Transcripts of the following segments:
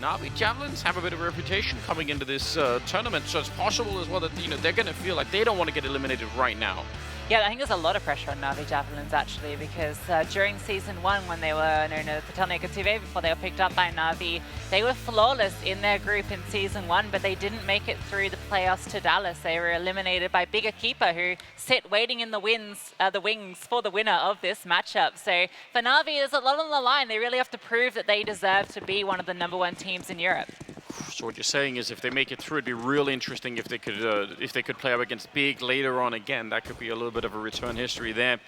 NAVI Javelins have a bit of a reputation coming into this tournament, so it's possible as well that they're going to feel like they don't want to get eliminated right now. Yeah, I think there's a lot of pressure on NAVI Javelins actually, because during Season 1, when they were known as the Telneka TV before they were picked up by NAVI, they were flawless in their group in Season 1, but they didn't make it through the playoffs to Dallas. They were eliminated by Bigger Keeper, who sit waiting in the wings for the winner of this matchup. So for NAVI, there's a lot on the line. They really have to prove that they deserve to be one of the #1 teams in Europe. So what you're saying is if they make it through, it'd be really interesting if they could play up against Big later on again. That could be a little bit of a return history there.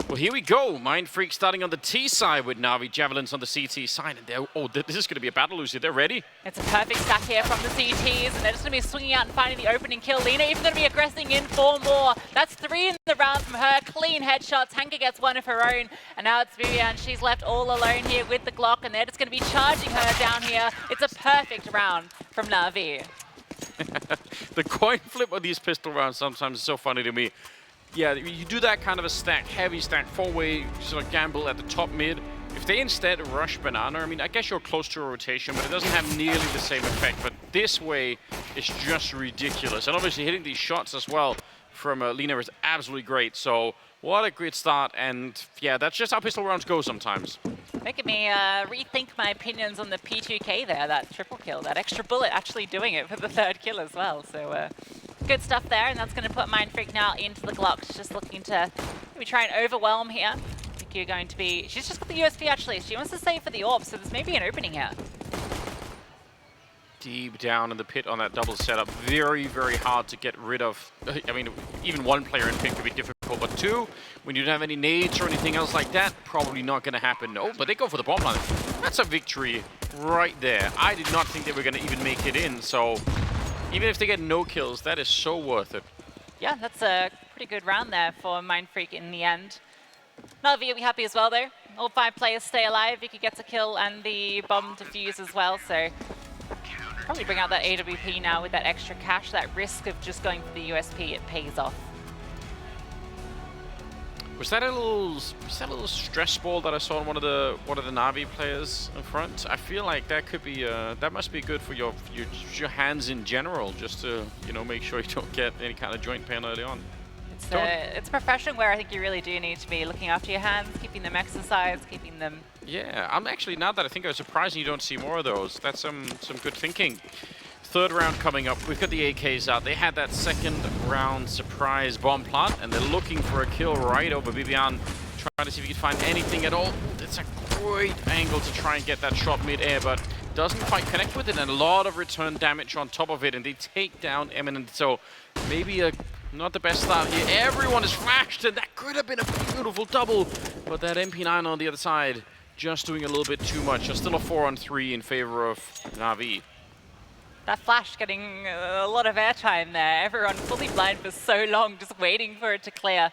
Well, here we go. Mindfreak starting on the T side with NAVI Javelins on the CT side. And this is going to be a battle, Lucy. They're ready. It's a perfect stack here from the CTs, and they're just going to be swinging out and finding the opening kill. Lina even going to be aggressing in 4 more. That's 3 in the round from her. Clean headshots. Hanka gets 1 of her own. And now it's Vivian. She's left all alone here with the Glock, and they're just going to be charging her down here. It's a perfect round from NAVI. The coin flip of these pistol rounds sometimes is so funny to me. Yeah, you do that kind of a stack, heavy stack, 4-way sort of gamble at the top mid. If they instead rush Banana, I mean, I guess you're close to a rotation, but it doesn't have nearly the same effect. But this way is just ridiculous. And obviously hitting these shots as well from Lina is absolutely great. So what a great start. And yeah, that's just how pistol rounds go sometimes. Making me rethink my opinions on the P2K there, that triple kill, that extra bullet actually doing it for the 3rd kill as well. So good stuff there, and that's going to put Mindfreak now into the Glocks, just looking to maybe try and overwhelm here. I think you're going to be... She's just got the USP actually. She wants to save for the orb, so there's maybe an opening here. Deep down in the pit on that double setup. Very, very hard to get rid of. I mean, even 1 player in pit could be difficult, but 2, when you don't have any nades or anything else like that, probably not going to happen. Oh, but they go for the bomb line. That's a victory right there. I did not think they were going to even make it in, so even if they get no kills, that is so worth it. Yeah, that's a pretty good round there for Mindfreak in the end. NAVI will be happy as well, though. All 5 players stay alive. Vicu gets a kill and the bomb defuse as well, so probably bring out that AWP now with that extra cash. That risk of just going for the USP, it pays off. Was that a little stress ball that I saw on one of the NAVI players in front? I feel like that could be that must be good for your hands in general, just to make sure you don't get any kind of joint pain early on. It's a profession where I think you really do need to be looking after your hands, keeping them exercised, keeping them... Yeah, I'm actually, now that I think, I'm surprised you don't see more of those. That's some good thinking. 3rd round coming up. We've got the AKs out. They had that 2nd round surprise bomb plant, and they're looking for a kill right over Vivian, trying to see if he can find anything at all. It's a great angle to try and get that shot mid-air, but doesn't quite connect with it, and a lot of return damage on top of it, and they take down Emiinent. So maybe not the best start here. Everyone is flashed, and that could have been a beautiful double, but that MP9 on the other side just doing a little bit too much. So still a 4-on-3 in favor of NAVI. That flash getting a lot of airtime there. Everyone fully blind for so long, just waiting for it to clear.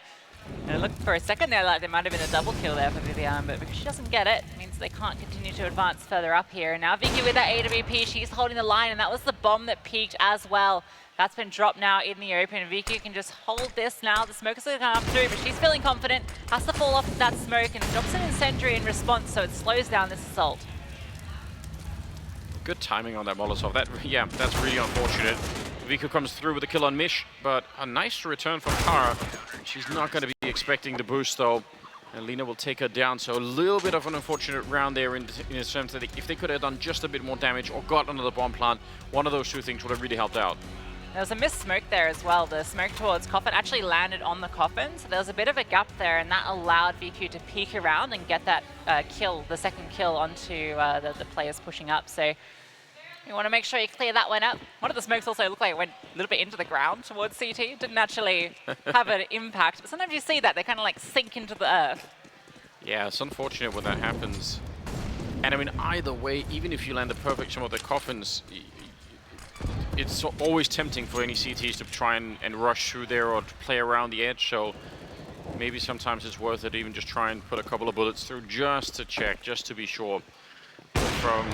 And looked for a second there like there might have been a double kill there for Vivian, but because she doesn't get it, it means they can't continue to advance further up here. And now Vicu with that AWP, she's holding the line, and that was the bomb that peaked as well. That's been dropped now in the open. Vicu can just hold this now. The smoke is going to come through, but she's feeling confident. Has to fall off that smoke and drops an incendiary in response, so it slows down this assault. Good timing on that Molotov. That's really unfortunate. Vicu comes through with a kill on Mish, but a nice return from Kara. She's not going to be expecting the boost, though. And Lina will take her down, so a little bit of an unfortunate round there in terms that if they could have done just a bit more damage or got another bomb plant, one of those 2 things would have really helped out. There was a missed smoke there as well. The smoke towards Coffin actually landed on the Coffin, so there was a bit of a gap there, and that allowed Vicu to peek around and get that kill, the 2nd kill onto the players pushing up. So you want to make sure you clear that one up. One of the smokes also looked like it went a little bit into the ground towards CT. It didn't actually have an impact, but sometimes you see that. They kind of like sink into the earth. Yeah, it's unfortunate when that happens. And I mean, either way, even if you land the perfect shot of the Coffins, it's always tempting for any CTs to try and rush through there or to play around the edge, so maybe sometimes it's worth it even just try and put a couple of bullets through just to check, just to be sure. But from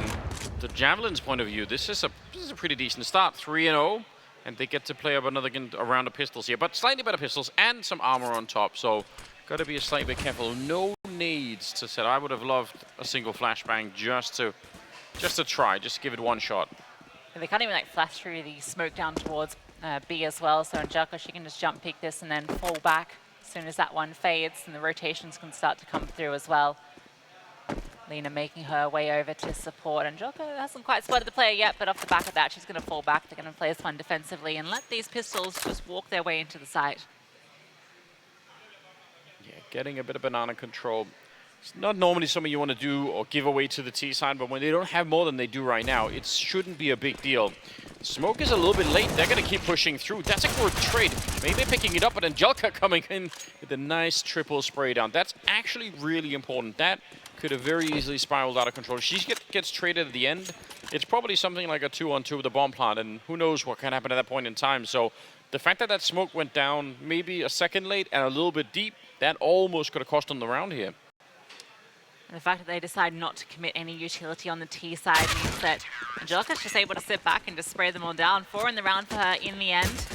the Javelins' point of view, this is a pretty decent start, 3-0, and they get to play up another round of pistols here, but slightly better pistols and some armor on top, so got to be a slightly bit careful. No nades to set. I would have loved a single flashbang just to Just a try, just give it one shot. They can't even like flash through the smoke down towards B as well. So Angelica, she can just jump peek this and then fall back as soon as that one fades, and the rotations can start to come through as well. Lena making her way over to support. Angelica hasn't quite spotted the player yet, but off the back of that, she's going to fall back. They're going to play this one defensively and let these pistols just walk their way into the site. Yeah, getting a bit of banana control. It's not normally something you want to do or give away to the T side, but when they don't have more than they do right now, it shouldn't be a big deal. Smoke is a little bit late. They're going to keep pushing through. That's a good trade. Maybe picking it up, but Angelica coming in with a nice triple spray down. That's actually really important. That could have very easily spiraled out of control. She gets traded at the end. It's probably something like a 2-on-2 with a bomb plant, and who knows what can happen at that point in time. So the fact that that smoke went down maybe a second late and a little bit deep, that almost could have cost them the round here. And the fact that they decide not to commit any utility on the T side means that Angelica's just able to sit back and just spray them all down. 4 in the round for her in the end.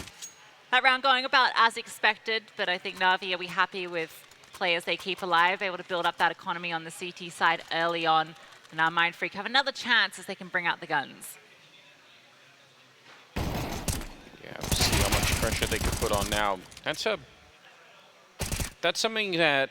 That round going about as expected, but I think NAVI, are we happy with players they keep alive, able to build up that economy on the CT side early on. And now Mindfreak have another chance as they can bring out the guns. Yeah, we'll see how much pressure they can put on now. That's something that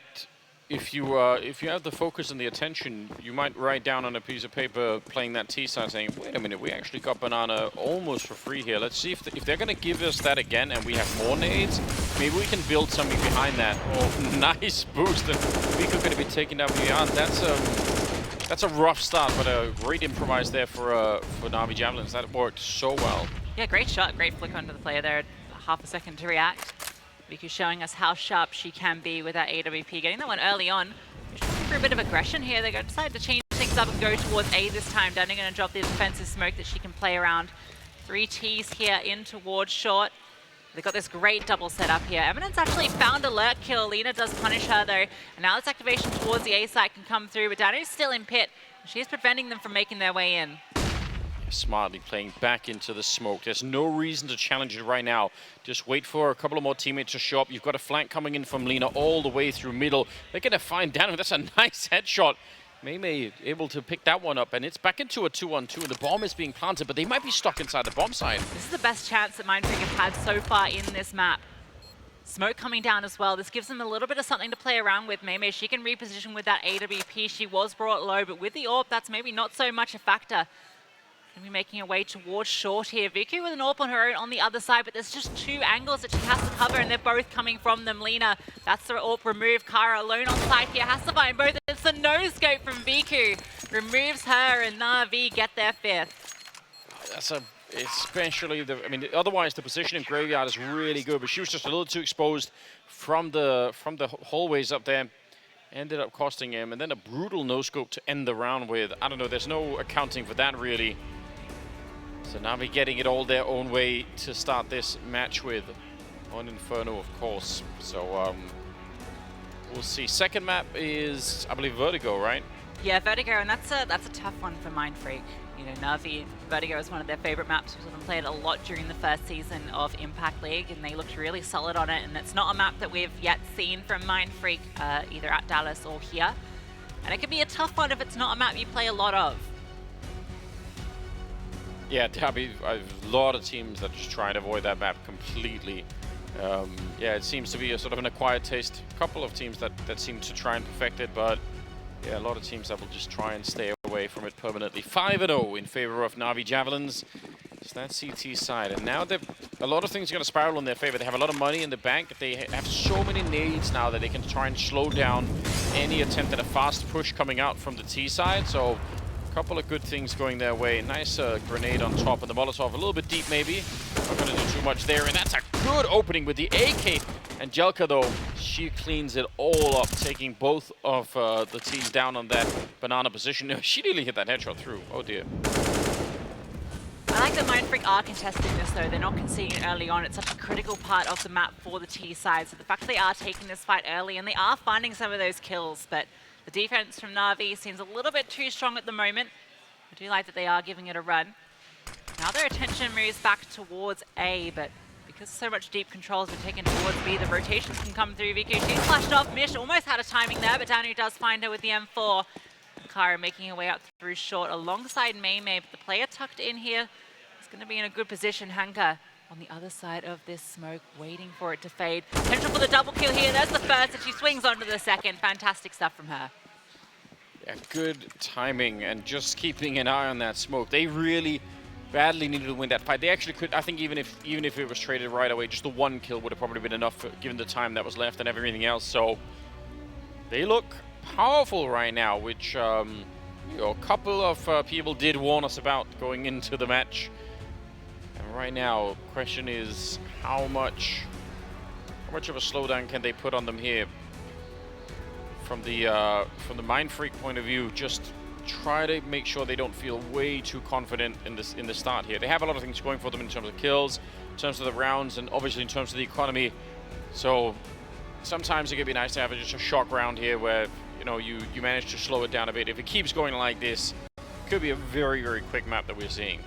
if you have the focus and the attention, you might write down on a piece of paper playing that T side saying, wait a minute, we actually got banana almost for free here. Let's see if they're going to give us that again and we have more nades, maybe we can build something behind that. Oh, nice boost. And vicu going to be taken down beyond. That's a rough start, but a great improvise there for NAVI Javelins. That worked so well. Yeah, great shot, great flick onto the player there. Half a second to react. vicu showing us how sharp she can be with that AWP. Getting that one early on. Just looking for a bit of aggression here. They decide to change things up and go towards A this time. Danny going to drop the defensive smoke that she can play around. 3 Ts here in towards short. They've got this great double setup here. Emiinent's actually found a lurk kill. Lena does punish her though. And now this activation towards the A site can come through, but Danny's still in pit. She's preventing them from making their way in. Smartly playing back into the smoke. There's no reason to challenge it right now. Just wait for a couple of more teammates to show up. You've got a flank coming in from Lena all the way through middle. They're going to find Dano. That's a nice headshot. Mei able to pick that one up, and it's back into a 2-on-2, and the bomb is being planted, but they might be stuck inside the bomb site. This is the best chance that Mindfreak have had so far in this map. Smoke coming down as well. This gives them a little bit of something to play around with. Mei, she can reposition with that AWP. She was brought low, but with the AWP, that's maybe not so much a factor. Going to be making her way towards short here. vicu with an AWP on her own on the other side, but there's just 2 angles that she has to cover, and they're both coming from them. Lena, that's the AWP removed. Kara alone on site here, has to find both. It's a no-scope from vicu. Removes her, and NAVI get their 5th. That's especially otherwise the position in Graveyard is really good, but she was just a little too exposed from the hallways up there. Ended up costing him, and then a brutal no-scope to end the round with. I don't know, there's no accounting for that really. So NAVI getting it all their own way to start this match with. On Inferno, of course. So we'll see. Second map is, I believe, Vertigo, right? Yeah, Vertigo, and that's a tough one for Mindfreak. You know, NAVI, Vertigo is one of their favorite maps. We've been played a lot during the first season of Impact League, and they looked really solid on it. And it's not a map that we've yet seen from Mindfreak, either at Dallas or here. And it can be a tough one if it's not a map you play a lot of. Yeah, a lot of teams that just try and avoid that map completely. Yeah, it seems to be a sort of an acquired taste. A couple of teams that seem to try and perfect it, but yeah, a lot of teams that will just try and stay away from it permanently. 5-0 in favor of NAVI Javelins. So that's CT side, and now a lot of things are going to spiral in their favor. They have a lot of money in the bank. They have so many nades now that they can try and slow down any attempt at a fast push coming out from the T side. So a couple of good things going their way. Nice grenade on top, and the Molotov a little bit deep maybe. Not going to do too much there, and that's a good opening with the AK. Angelica, though, she cleans it all up, taking both of the teams down on that banana position. She nearly hit that headshot through. Oh dear. I like that Mindfreak are contesting this though. They're not conceding early on. It's such a critical part of the map for the T side. So the fact that they are taking this fight early and they are finding some of those kills, but the defense from NAVI seems a little bit too strong at the moment. I do like that they are giving it a run. Now their attention moves back towards A, but because so much deep control has been taken towards B, the rotations can come through. vicu, she's flashed off. Mish almost had a timing there, but Danu does find her with the M4. Kara making her way out through short alongside Mei, but the player tucked in here is going to be in a good position. Hanka on the other side of this smoke, waiting for it to fade. Potential for the double kill here. There's the first, and she swings onto the second. Fantastic stuff from her. Yeah, good timing and just keeping an eye on that smoke. They really badly needed to win that fight. They actually could, I think even if it was traded right away, just the one kill would have probably been enough given the time that was left and everything else. So they look powerful right now, which you know, a couple of people did warn us about going into the match. And right now, question is how much of a slowdown can they put on them here? From the Mindfreak point of view, just try to make sure they don't feel way too confident in the start here. They have a lot of things going for them in terms of kills, in terms of the rounds, and obviously in terms of the economy. So sometimes it could be nice to have just a shock round here where you know you manage to slow it down a bit. If it keeps going like this, it could be a very, very quick map that we're seeing.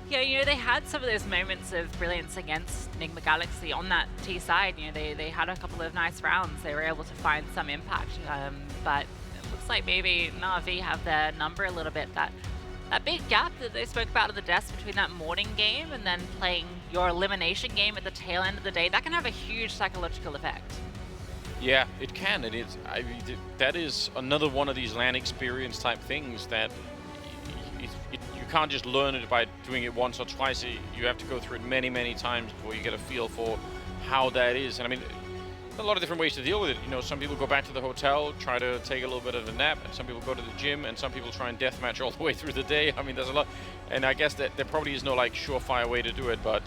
Yeah, you know, they had some of those moments of brilliance against Enigma Galaxy on that T side. You know, they had a couple of nice rounds. They were able to find some impact, but it looks like maybe NAVI have their number a little bit. That big gap that they spoke about at the desk between that morning game and then playing your elimination game at the tail end of the day, that can have a huge psychological effect. Yeah, it can. And that is another one of these LAN experience type things that you can't just learn it by doing it once or twice. You have to go through it many, many times before you get a feel for how that is. And I mean, a lot of different ways to deal with it. You know, some people go back to the hotel, try to take a little bit of a nap, and some people go to the gym, and some people try and deathmatch all the way through the day. I mean, there's a lot, and I guess that there probably is no like surefire way to do it, but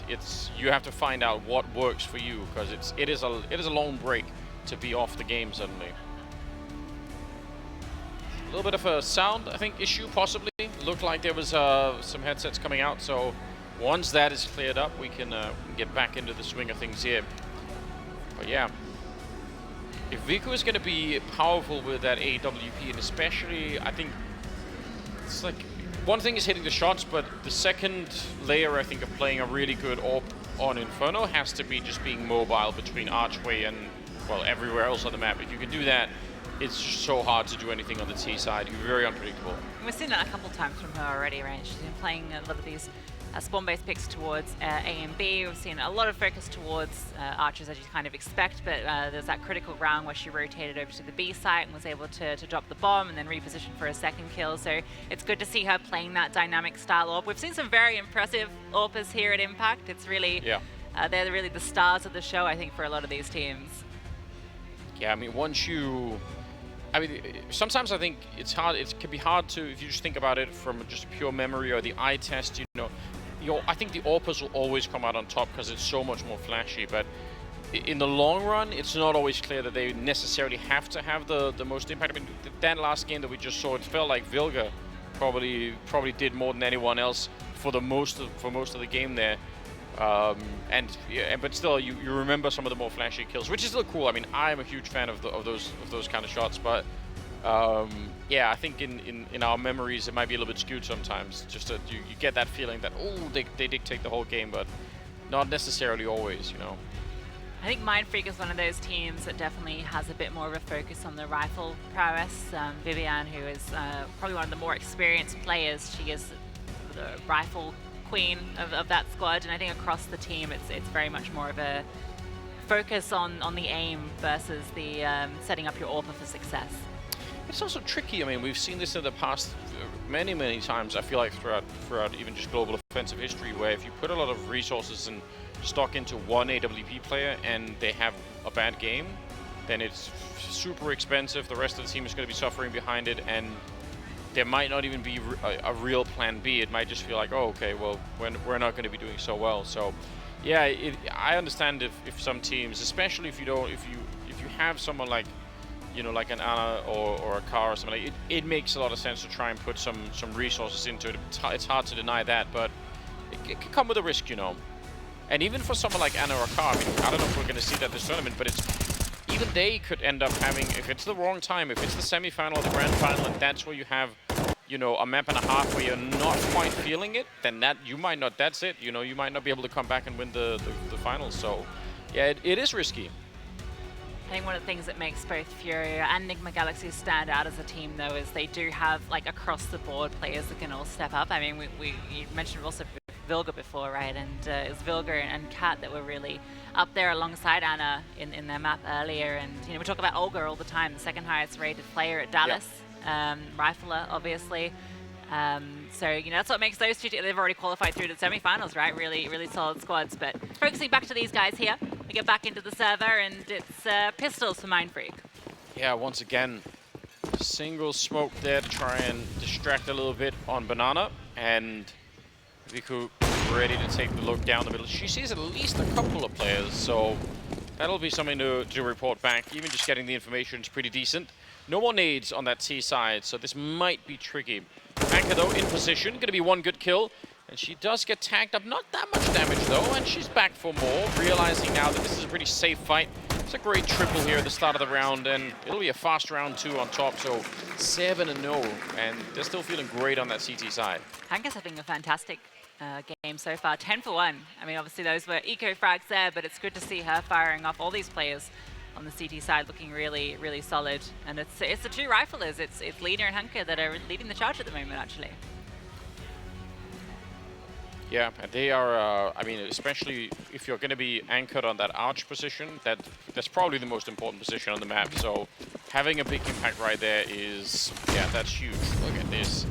you have to find out what works for you, because it is a long break to be off the game suddenly. A little bit of a sound, I think, issue possibly. It looked like there was some headsets coming out, so once that is cleared up, we can get back into the swing of things here. But yeah, if vicu is going to be powerful with that AWP, and especially, I think it's like one thing is hitting the shots, but the second layer, I think, of playing a really good AWP on Inferno has to be just being mobile between Archway and, well, everywhere else on the map. If you can do that, it's just so hard to do anything on the T side. You're very unpredictable. We've seen that a couple of times from her already, right? She's been playing a lot of these spawn-based picks towards A and B. We've seen a lot of focus towards archers, as you kind of expect, but there's that critical round where she rotated over to the B site and was able to drop the bomb and then reposition for a second kill. So it's good to see her playing that dynamic style AWP. We've seen some very impressive AWPers here at Impact. It's really, they're really the stars of the show, I think, for a lot of these teams. Yeah, I mean, sometimes I think it's hard. It can be hard to, if you just think about it from just pure memory or the eye test. You know, I think the AWPers will always come out on top because it's so much more flashy. But in the long run, it's not always clear that they necessarily have to have the most impact. I mean, that last game that we just saw, it felt like Vilga probably did more than anyone else for most of the game there. But still, you remember some of the more flashy kills, which is still cool. I mean, I'm a huge fan of those kind of shots, but yeah, I think in our memories it might be a little bit skewed sometimes. Just that you get that feeling that they dictate the whole game, but not necessarily always, you know. I think Mindfreak is one of those teams that definitely has a bit more of a focus on the rifle prowess. Vivian, who is probably one of the more experienced players, she is the rifle queen of that squad, and I think across the team it's very much more of a focus on the aim versus the setting up your AWP for success. It's also tricky. I mean, we've seen this in the past many times, I feel like, throughout even just global offensive history, where if you put a lot of resources and stock into one AWP player and they have a bad game, then it's super expensive. The rest of the team is going to be suffering behind it, and there might not even be a real plan B. It might just feel like, oh, okay, well, we're not going to be doing so well. So, yeah, I understand if some teams, especially if you have someone like, you know, like an Anna or a Car or something, like it makes a lot of sense to try and put some resources into it. It's hard to deny that, but it can come with a risk, you know. And even for someone like Anna or Car, I mean, I don't know if we're going to see that this tournament, but even they could end up having, if it's the wrong time, if it's the semi-final or the grand final, and that's where you have, you know, a map and a half where you're not quite feeling it, then that's it. You know, you might not be able to come back and win the finals. So, yeah, it is risky. I think one of the things that makes both Furia and Enigma Galaxy stand out as a team, though, is they do have like across-the-board players that can all step up. I mean, you mentioned also Vilga before, right? And it's Vilga and Kat that were really up there alongside Anna in their map earlier. And you know, we talk about Olga all the time, the second highest rated player at Dallas, rifler, obviously. So, you know, that's what makes those two, they've already qualified through to the semifinals, right? Really, really solid squads. But focusing back to these guys here, we get back into the server, and it's pistols for Mindfreak. Yeah, once again, single smoke there to try and distract a little bit on Banana, and vicu ready to take the look down the middle. She sees at least a couple of players, so that'll be something to report back. Even just getting the information is pretty decent. No more nades on that T side, so this might be tricky. Hanka, though, in position. Going to be one good kill. And she does get tagged up. Not that much damage, though. And she's back for more, realizing now that this is a pretty safe fight. It's a great triple here at the start of the round. And it'll be a fast round, too, on top. So 7-0. And they're still feeling great on that CT side. Hanka's having a fantastic game so far. 10 for 1. I mean, obviously, those were eco frags there. But it's good to see her firing off all these players on the CT side, looking really, really solid. And it's the two riflers. It's Lena and Hanka that are leading the charge at the moment, actually. Yeah, and they are, I mean, especially if you're going to be anchored on that arch position, that's probably the most important position on the map. So having a big impact right there is, yeah, that's huge. Look at this.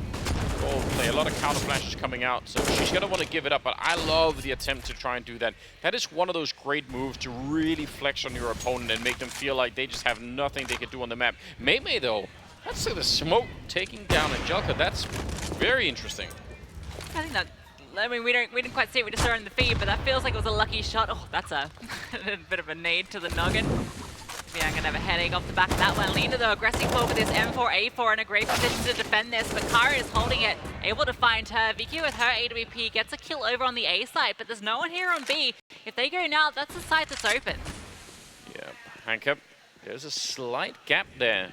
Goal play, a lot of counter flashes coming out, so she's going to want to give it up, but I love the attempt to try and do that. That is one of those great moves to really flex on your opponent and make them feel like they just have nothing they can do on the map. Mei, though, that's the smoke taking down Angelica. That's very interesting. I think that, I mean, we didn't quite see it, we just saw it in the feed, but that feels like it was a lucky shot. Oh, that's a bit of a nade to the noggin. Yeah, I'm gonna have a headache off the back of that one. Lena, though, aggressive forward with this M4A4 in a great position to defend this, but Kara is holding it, able to find her. vicu with her AWP gets a kill over on the A side, but there's no one here on B. If they go now, that's the side that's open. Yeah, Hanka, there's a slight gap there.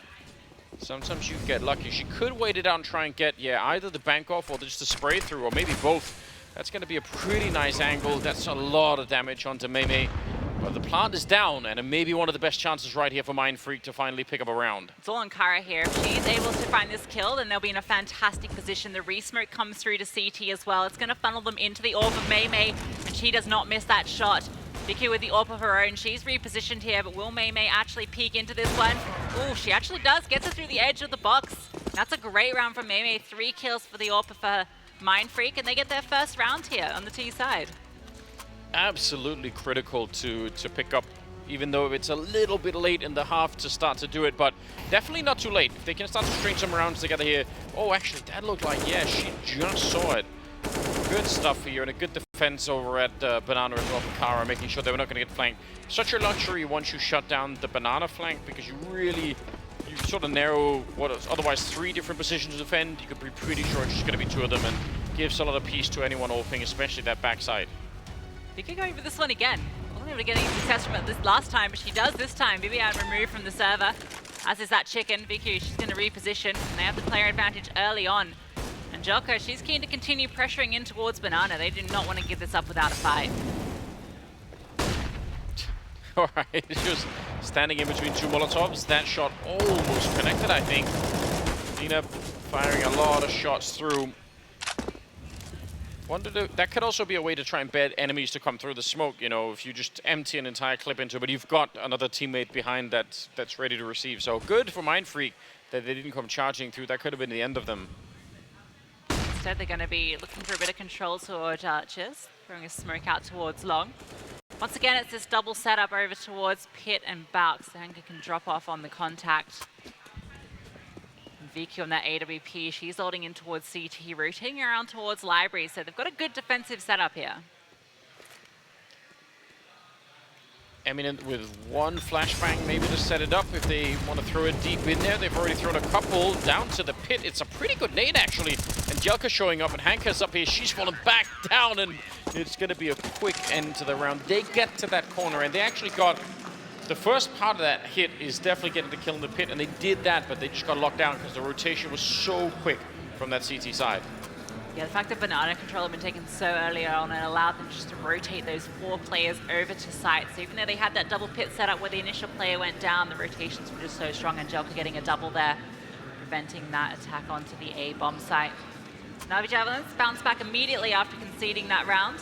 Sometimes you get lucky. She could wait it out and try and get, yeah, either the bank off or just the spray through, or maybe both. That's going to be a pretty nice angle. That's a lot of damage onto Mei. But the plant is down, and it may be one of the best chances right here for Mindfreak to finally pick up a round. It's all on Kara here. If she's able to find this kill, then they'll be in a fantastic position. The re-smoke comes through to CT as well. It's going to funnel them into the orb of Mei, and she does not miss that shot. vicu with the orb of her own. She's repositioned here, but will Mei actually peek into this one? Ooh, she actually does. Gets her through the edge of the box. That's a great round from Mei. 3 kills for the orb for Mindfreak, and they get their first round here on the T side. Absolutely critical to pick up, even though it's a little bit late in the half to start to do it, but definitely not too late. If they can start to string some rounds together here. Oh, actually, that looked like, yeah, she just saw it. Good stuff here, and a good defense over at Banana as well for Kara, making sure they were not going to get flanked. Such a luxury once you shut down the Banana flank, because you sort of narrow what is otherwise 3 different positions to defend. You could be pretty sure it's just going to be 2 of them, and gives a lot of peace to anyone opening, especially that backside. vicu going for this one again. Wasn't able to get any success from it this last time, but she does this time. Vivian removed from the server, as is that chicken. vicu, she's going to reposition, and they have the player advantage early on. Angelica, she's keen to continue pressuring in towards Banana. They do not want to give this up without a fight. Alright, she was standing in between 2 Molotovs. That shot almost connected, I think. Lena firing a lot of shots through. That could also be a way to try and bed enemies to come through the smoke, you know, if you just empty an entire clip into it, but you've got another teammate behind that's ready to receive. So good for Mindfreak that they didn't come charging through. That could have been the end of them. Instead, they're going to be looking for a bit of control towards Archers, throwing a smoke out towards Long. Once again, it's this double setup over towards Pit and Balk, so Hanka can drop off on the contact. vicu on that AWP, she's holding in towards CT, rotating around towards Library, so they've got a good defensive setup here. Emiinent with 1 flashbang maybe to set it up if they want to throw it deep in there. They've already thrown a couple down to the pit. It's a pretty good nade, actually. Angelica showing up, and Hanka's up here. She's fallen back down, and it's going to be a quick end to the round. They get to that corner, and they actually got... The first part of that hit is definitely getting the kill in the pit, and they did that, but they just got locked down because the rotation was so quick from that CT side. Yeah, the fact that banana control had been taken so early on and allowed them just to rotate those 4 players over to site. So even though they had that double pit set up where the initial player went down, the rotations were just so strong, and Jelka getting a double there, preventing that attack onto the A bomb site. NAVI Javelins bounce back immediately after conceding that round.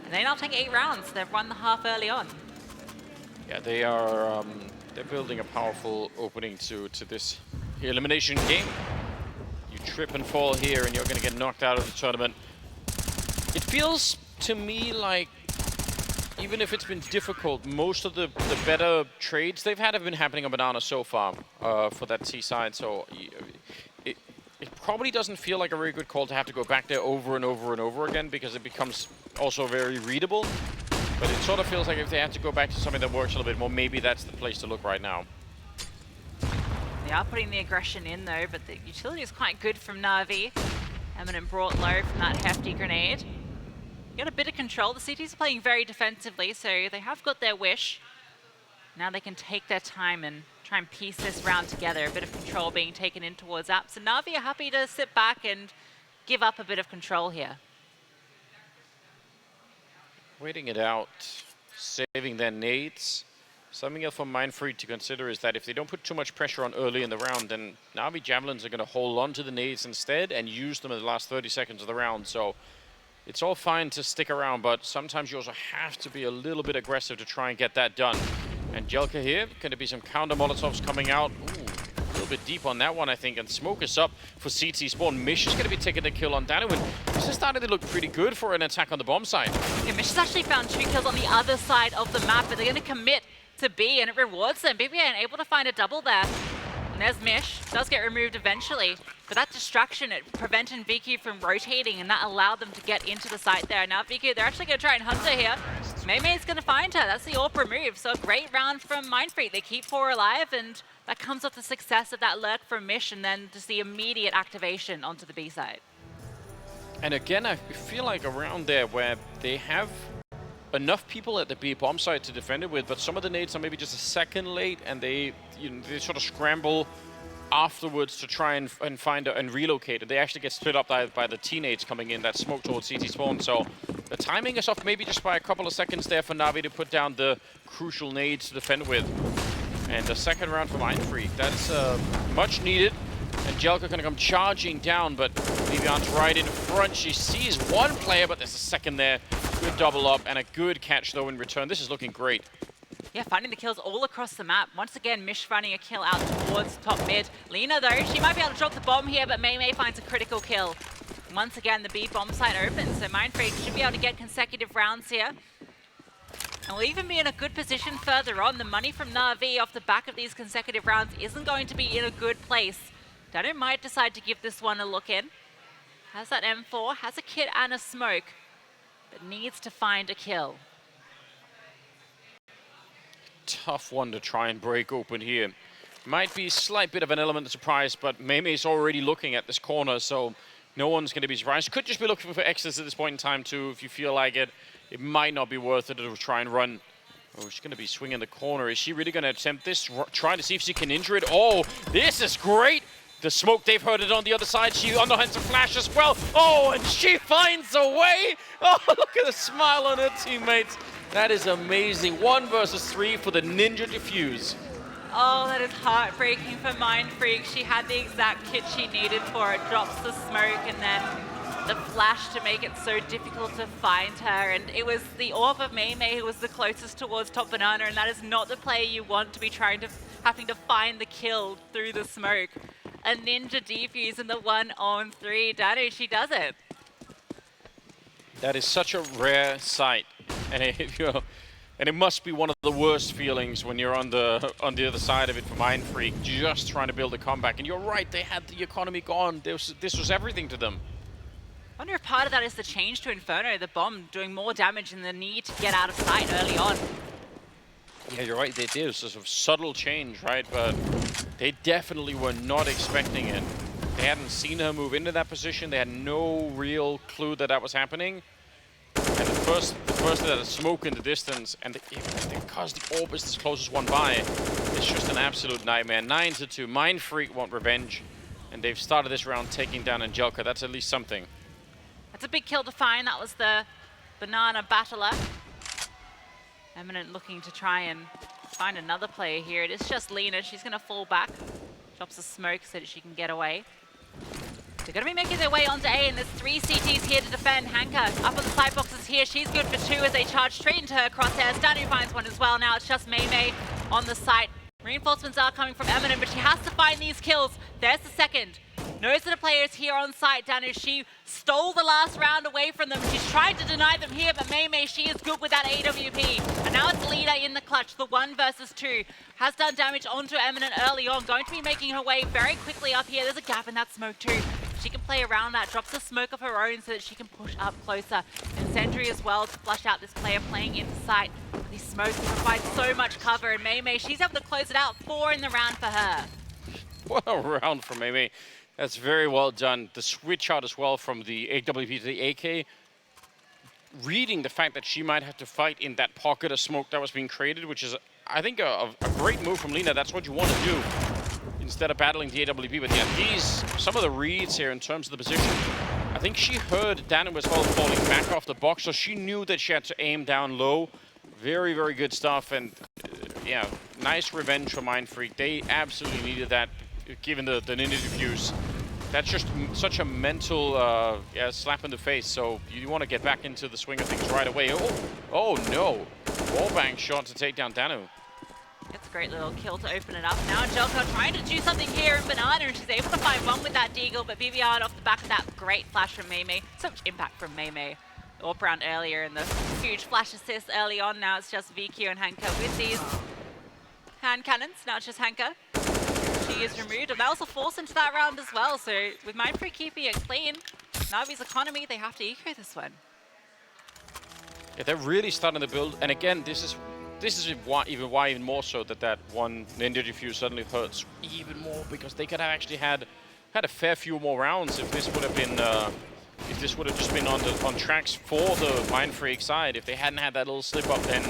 And they now take 8 rounds. They've won the half early on. Yeah, they are they're building a powerful opening to this elimination game. You trip and fall here and you're going to get knocked out of the tournament. It feels to me like, even if it's been difficult, most of the better trades they've had have been happening on banana so far for that T side. So it probably doesn't feel like a very good call to have to go back there over and over and over again, because it becomes also very readable. But it sort of feels like if they have to go back to something that works a little bit more, maybe that's the place to look right now. They are putting the aggression in though, but the utility is quite good from NAVI. Emiinent brought low from that hefty grenade. Got a bit of control. The CTs are playing very defensively, so they have got their wish. Now they can take their time and try and piece this round together. A bit of control being taken in towards App. So NAVI are happy to sit back and give up a bit of control here. Waiting it out, saving their nades. Something else for Mindfreak to consider is that if they don't put too much pressure on early in the round, then NAVI Javelins are going to hold on to the nades instead and use them in the last 30 seconds of the round. So it's all fine to stick around, but sometimes you also have to be a little bit aggressive to try and get that done. And Jelka here, going to be some counter Molotovs coming out. Ooh, a little bit deep on that one, I think. And smoke is up for CT Spawn. Mish is going to be taking the kill on Danu. And this is starting to look pretty good for an attack on the bomb side. Yeah, Mish has actually found 2 kills on the other side of the map, but they're going to commit to B, and it rewards them. BBN able to find a double there. And there's Mish. Does get removed eventually. But that distraction, it prevented vicu from rotating, and that allowed them to get into the site there. Now vicu, they're actually going to try and hunt her here. Meimei's going to find her. That's the AWP remove. So a great round from Mindfreak. They keep 4 alive, and that comes off the success of that lurk from Mish, and then just the immediate activation onto the B side. And again, I feel like around there where they have enough people at the B bomb site to defend it with, but some of the nades are maybe just a second late, and they sort of scramble afterwards to try and find and relocate it. They actually get split up by the teammates coming in that smoke towards CT spawn. So the timing is off maybe just by a couple of seconds there for NAVI to put down the crucial nades to defend with. And the second round for Mindfreak, that's much needed. And Jelka gonna come charging down, but Vivian's right in front. She sees one player, but there's a second there. Good double up and a good catch though in return. This is looking great. Yeah, finding the kills all across the map. Once again, Mish finding a kill out towards top mid. Lena though, she might be able to drop the bomb here, but Meimei finds a critical kill. Once again, the B bomb site opens, so Mindfreak should be able to get consecutive rounds here. And we'll even be in a good position further on. The money from NAVI off the back of these consecutive rounds isn't going to be in a good place. Danu might decide to give this one a look in. Has that M4, has a kit and a smoke, but needs to find a kill. Tough one to try and break open here. Might be a slight bit of an element of surprise, but Meimei's already looking at this corner, so no one's going to be surprised. Could just be looking for exits at this point in time too, if you feel like it. It might not be worth it to try and run. Oh, she's going to be swinging the corner. Is she really going to attempt this? Trying to see if she can injure it. Oh, this is great! The smoke, they've heard it on the other side. She underhands a flash as well. Oh, and she finds a way! Oh, look at the smile on her teammates. That is amazing. 1 versus 3 for the Ninja Defuse. Oh, that is heartbreaking for Mindfreak. She had the exact kit she needed for it. Drops the smoke and then the flash to make it so difficult to find her. And it was the AWP of Meimei who was the closest towards top banana, and that is not the player you want to be having to find the kill through the smoke. A Ninja Defuse in the 1-on-3. Danu, she does it. That is such a rare sight. And it must be one of the worst feelings when you're on the other side of it for Mindfreak, just trying to build a comeback. And you're right, they had the economy gone. This was everything to them. I wonder if part of that is the change to Inferno, the bomb doing more damage and the need to get out of sight early on. Yeah, you're right, they did. It's a sort of subtle change, right? But they definitely were not expecting it. They hadn't seen her move into that position. They had no real clue that was happening. And the first that a smoke in the distance, and because the AWP is the closest one by, it's just an absolute nightmare. 9-2. Mindfreak want revenge. And they've started this round taking down Angelka. That's at least something. That's a big kill to find. That was the banana battler. Emiinent looking to try and find another player here. It is just Lena. She's going to fall back. Drops a smoke so that she can get away. They're going to be making their way onto A, and there's 3 CTs here to defend. Hanka up on the side boxes here. She's good for 2 as they charge straight into her crosshairs. Danu finds one as well. Now it's just Mei on the site. Reinforcements are coming from Emiinent, but she has to find these kills. There's the second. Knows that the player is here on site. Danu, she stole the last round away from them. She's tried to deny them here, but Mei, she is good with that AWP. And now it's Lena in the clutch. The 1 versus 2 has done damage onto Emiinent early on. Going to be making her way very quickly up here. There's a gap in that smoke too. She can play around that, drops a smoke of her own so that she can push up closer. Incendiary as well to flush out this player playing into sight. These smokes provide so much cover, and Mei, she's able to close it out. 4 in the round for her. What a round from Mei. That's very well done. The switch out as well from the AWP to the AK. Reading the fact that she might have to fight in that pocket of smoke that was being created, which is, I think, a great move from Lena. That's what you want to do instead of battling the AWP. But yeah, some of the reads here in terms of the position. I think she heard Danu as well falling back off the box, so she knew that she had to aim down low. Very, very good stuff. And yeah, nice revenge for Mindfreak. They absolutely needed that, given the ninja diffuse. That's just such a mental slap in the face. So you want to get back into the swing of things right away. Oh no. Wallbang shot to take down Danu. It's a great little kill to open it up. Now Angelka trying to do something here in Banana, and she's able to find one with that deagle, but Vivian off the back of that great flash from Mei. So much impact from Mei. The AWP round earlier and the huge flash assist early on. Now it's just vicu and Hanka with these hand cannons. Now it's just Hanka. She is removed, and that was a force into that round as well. So with Mindfreak keeping it clean, Navi's economy, they have to eco this one. Yeah, they're really starting to build, and again, this is why even more so that one ninja diffuse suddenly hurts even more, because they could have actually had a fair few more rounds if this would have been just been on tracks for the Mindfreak side. If they hadn't had that little slip up, then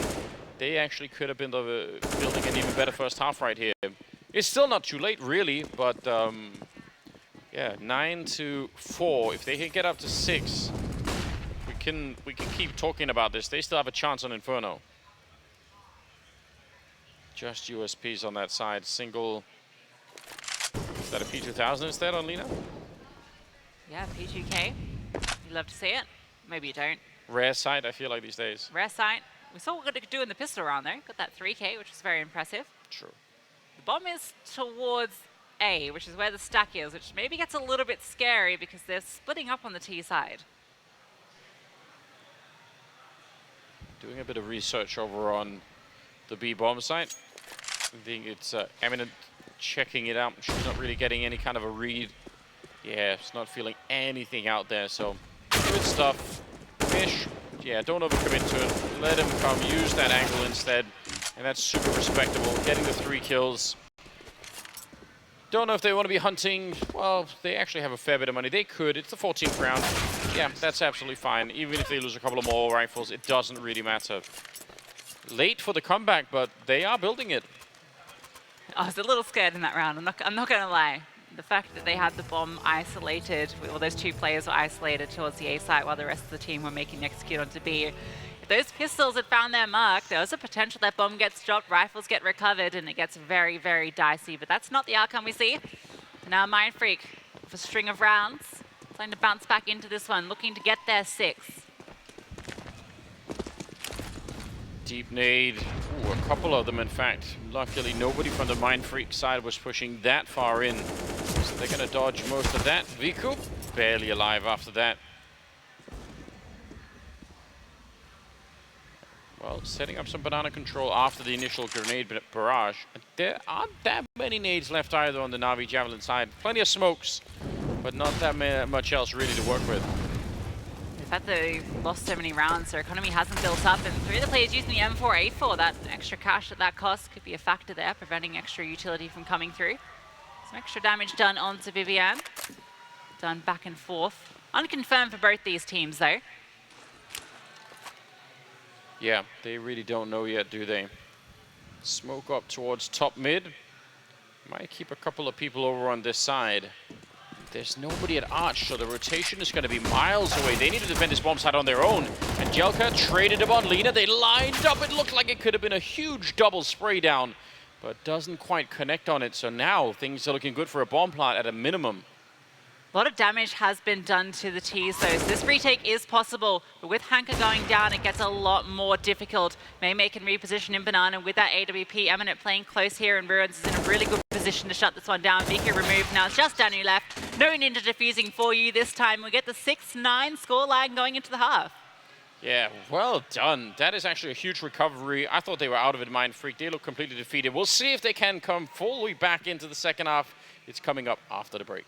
they actually could have been building an even better first half right here. It's still not too late, really, but yeah, 9-4. If they can get up to 6, we can keep talking about this. They still have a chance on Inferno. Just USPs on that side. Single. Is that a P2000 instead on Lena? Yeah, P2K. You love to see it. Maybe you don't. Rare sight, I feel like, these days. Rare sight. We saw what we could do in the pistol round, though. Got that 3K, which was very impressive. True. The bomb is towards A, which is where the stack is, which maybe gets a little bit scary because they're splitting up on the T side. Doing a bit of research over on the B bomb site. I think it's Emiinent checking it out. She's not really getting any kind of a read. Yeah, she's not feeling anything out there, so good stuff. Fish, yeah, don't overcommit to it. Let him come, use that angle instead. And that's super respectable. Getting the 3 kills. Don't know if they want to be hunting. Well, they actually have a fair bit of money. They could. It's the 14th round. Yeah, that's absolutely fine. Even if they lose a couple of more rifles, it doesn't really matter. Late for the comeback, but they are building it. I was a little scared in that round. I'm not going to lie. The fact that they had the bomb isolated, well, those 2 players were isolated towards the A site while the rest of the team were making the execute onto B. If those pistols had found their mark, there was a potential that bomb gets dropped, rifles get recovered, and it gets very, very dicey. But that's not the outcome we see. Now Mindfreak, with a string of rounds, trying to bounce back into this one, looking to get their 6. Deep nade. Ooh, a couple of them, in fact. Luckily, nobody from the Mindfreak side was pushing that far in. So they're going to dodge most of that. vicu, barely alive after that. Well, setting up some banana control after the initial grenade barrage. There aren't that many nades left either on the NAVI Javelin side. Plenty of smokes, but not that much else really to work with. The fact that they've lost so many rounds, their economy hasn't built up, and 3 of the players using the M4A4, that extra cash at that cost could be a factor there, preventing extra utility from coming through. Some extra damage done onto Vivian. Done back and forth. Unconfirmed for both these teams, though. Yeah, they really don't know yet, do they? Smoke up towards top mid. Might keep a couple of people over on this side. there's nobody at Arch, so the rotation is going to be miles away. They need to defend this bomb site on their own. And Jelka traded him on Lina. They lined up. It looked like it could have been a huge double spray down, but doesn't quite connect on it. So now things are looking good for a bomb plant at a minimum. A lot of damage has been done to the T's though, so this retake is possible, but with Hanka going down, it gets a lot more difficult. Maymay can reposition in Banana with that AWP. Emiinent playing close here, and Ruins is in a really good position to shut this one down. vicu removed, now it's just Danu left. No ninja defusing for you this time. We get the 6-9 scoreline going into the half. Yeah, well done. That is actually a huge recovery. I thought they were out of it, Mindfreak. They look completely defeated. We'll see if they can come fully back into the second half. It's coming up after the break.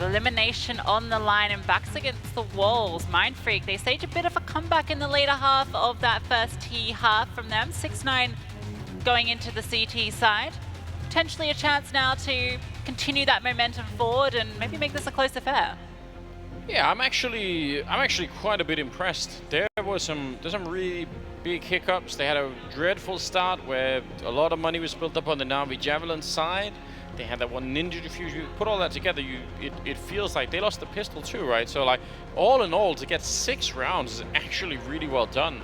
Elimination on the line and backs against the walls. Mindfreak, they stage a bit of a comeback in the later half of that first T half from them. 6-9 going into the CT side. Potentially a chance now to continue that momentum forward and maybe make this a close affair. Yeah, I'm actually quite a bit impressed. There's some really big hiccups. They had a dreadful start where a lot of money was built up on the NAVI Javelins side. They had that one ninja diffuse. You put all that together, it feels like they lost the pistol too, right? So like, all in all, to get 6 rounds is actually really well done.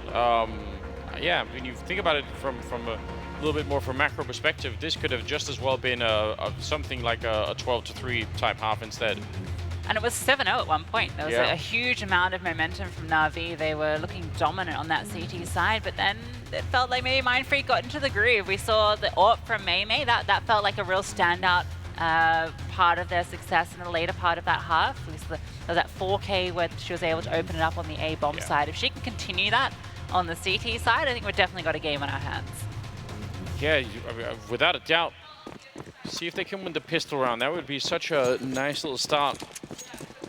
Yeah, when you think about it from a little bit more from macro perspective, this could have just as well been something like a 12-3 type half instead. And it was 7-0 at one point. There was a huge amount of momentum from NAVI. They were looking dominant on that CT side, but then it felt like maybe Mindfreak got into the groove. We saw the AWP from Mei. That felt like a real standout part of their success in the later part of that half. There was that 4K where she was able to open it up on the A bomb side. If she can continue that on the CT side, I think we've definitely got a game on our hands. Yeah, without a doubt. See if they can win the pistol round. That would be such a nice little start.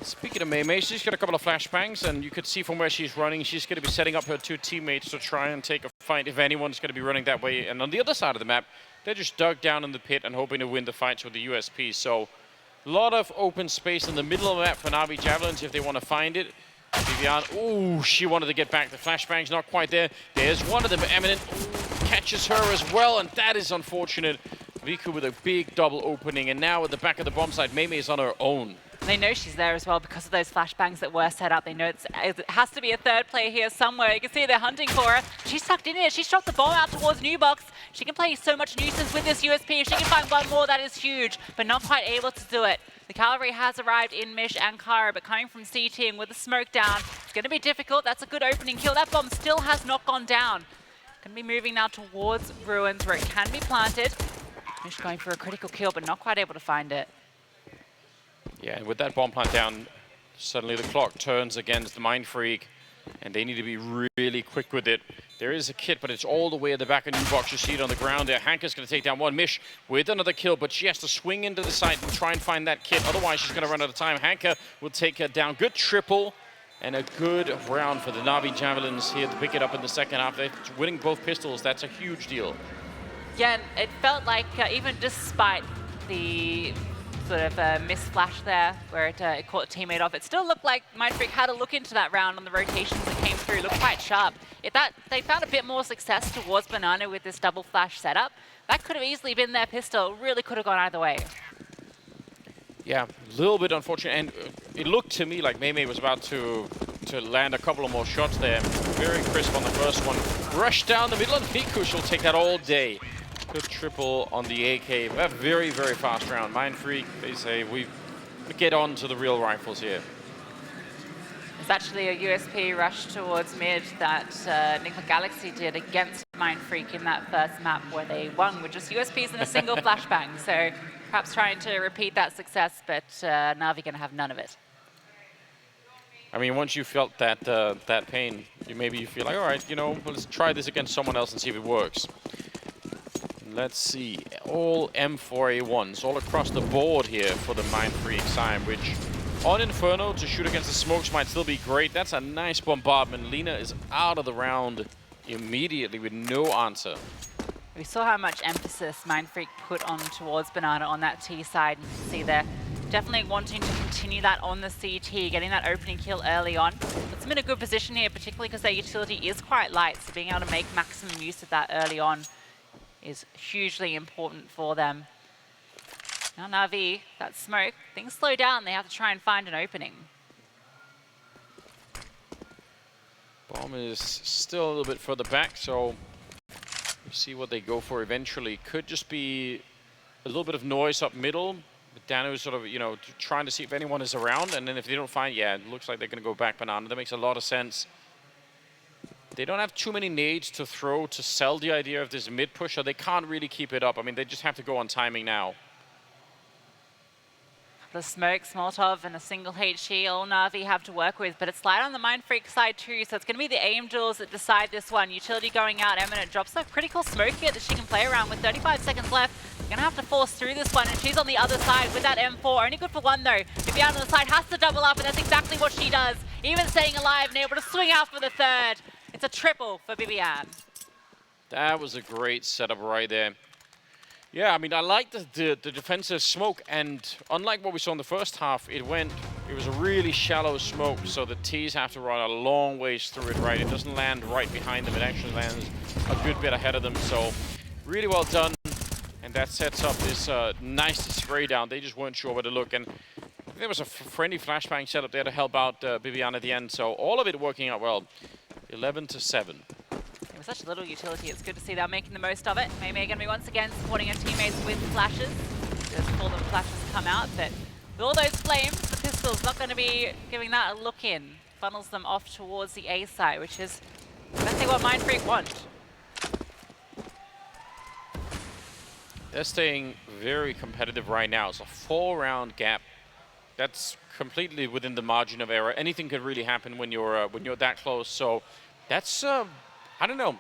Speaking of Mei, she's got a couple of flashbangs, and you could see from where she's running, she's going to be setting up her two teammates to try and take a fight if anyone's going to be running that way. And on the other side of the map, they're just dug down in the pit and hoping to win the fights with the USP. So a lot of open space in the middle of the map for NAVI Javelins if they want to find it. Vivian, ooh, she wanted to get back. The flashbang's not quite there. There's one of them. Emiinent catches her as well, and that is unfortunate. vicu with a big double opening, and now at the back of the bomb side, Mei is on her own. They know she's there as well because of those flashbangs that were set up. They know it has to be a third player here somewhere. You can see they're hunting for her. She's tucked in here. She shot the bomb out towards New Box. She can play so much nuisance with this USP. If she can find one more, that is huge, but not quite able to do it. The cavalry has arrived in Mish and Kara, but coming from CTing with the smoke down, it's going to be difficult. That's a good opening kill. That bomb still has not gone down. Going to be moving now towards Ruins where it can be planted. Mish going for a critical kill, but not quite able to find it. Yeah, and with that bomb plant down, suddenly the clock turns against the Mindfreak, and they need to be really quick with it. There is a kit, but it's all the way at the back of New Box. You see it on the ground there. Hanka's going to take down one. Mish with another kill, but she has to swing into the site and try and find that kit. Otherwise, she's going to run out of time. Hanka will take her down. Good triple and a good round for the NAVI Javelins here to pick it up in the second half. They're winning both pistols. That's a huge deal. Yeah, and it felt like even despite the sort of missed flash there where it caught a teammate off, it still looked like Mindfreak had a look into that round on the rotations that came through. Looked quite sharp. If they found a bit more success towards Banana with this double flash setup, that could have easily been their pistol. Really could have gone either way. Yeah, a little bit unfortunate, and it looked to me like Mei was about to land a couple of more shots there. Very crisp on the first one. Rush down the middle, and vicu, she'll take that all day. Good triple on the AK. A very, very fast round. Mindfreak, they say we get on to the real rifles here. It's actually a USP rush towards mid that Nickel Galaxy did against Mindfreak in that first map where they won with just USPs and a single flashbang. So perhaps trying to repeat that success, but NAVI going to have none of it. I mean, once you felt that that pain, maybe you feel like, all right, you know, let's try this against someone else and see if it works. Let's see, all M4A1s all across the board here for the Mindfreak side, which on Inferno to shoot against the smokes might still be great. That's a nice bombardment. Lina is out of the round immediately with no answer. We saw how much emphasis Mindfreak put on towards Banana on that T side. And you can see they're definitely wanting to continue that on the CT, getting that opening kill early on. Puts them in a good position here, particularly because their utility is quite light, so being able to make maximum use of that early on is hugely important for them. Now NAVI, that smoke, things slow down. They have to try and find an opening. Bomb is still a little bit further back, so we'll see what they go for eventually. Could just be a little bit of noise up middle. But Danu is sort of, you know, trying to see if anyone is around, and then if they don't find, yeah, it looks like they're going to go back Banana. That makes a lot of sense. They don't have too many nades to throw to sell the idea of this mid push, so they can't really keep it up. I mean, they just have to go on timing now. The smoke, Molotov, and a single HE, all NAVI have to work with, but it's light on the Mindfreak side too, so it's going to be the aim duels that decide this one. Utility going out, Emiinent drops a critical smoke here that she can play around with 35 seconds left. Going to have to force through this one, and she's on the other side with that M4. Only good for one though. Vivian on the side has to double up, and that's exactly what she does. Even staying alive and able to swing out for the third. It's a triple for Vivian. That was a great setup right there. Yeah, I mean, I like the defensive smoke, and unlike what we saw in the first half, it was a really shallow smoke, so the T's have to run a long ways through it, right? It doesn't land right behind them, it actually lands a good bit ahead of them, so really well done. And that sets up this nice spray down. They just weren't sure where to look, and there was a friendly flashbang setup there to help out Vivian at the end, so all of it working out well. 11-7. With such little utility, it's good to see they're making the most of it. Mei going to be once again supporting her teammates with flashes. Just before the flashes come out, but With all those flames, the pistol's not going to be giving that a look in. Funnels them off towards the A site, which is exactly what Mindfreak want. They're staying very competitive right now. It's a 4-round gap. That's completely within the margin of error. Anything could really happen when you're that close. So that's I don't know.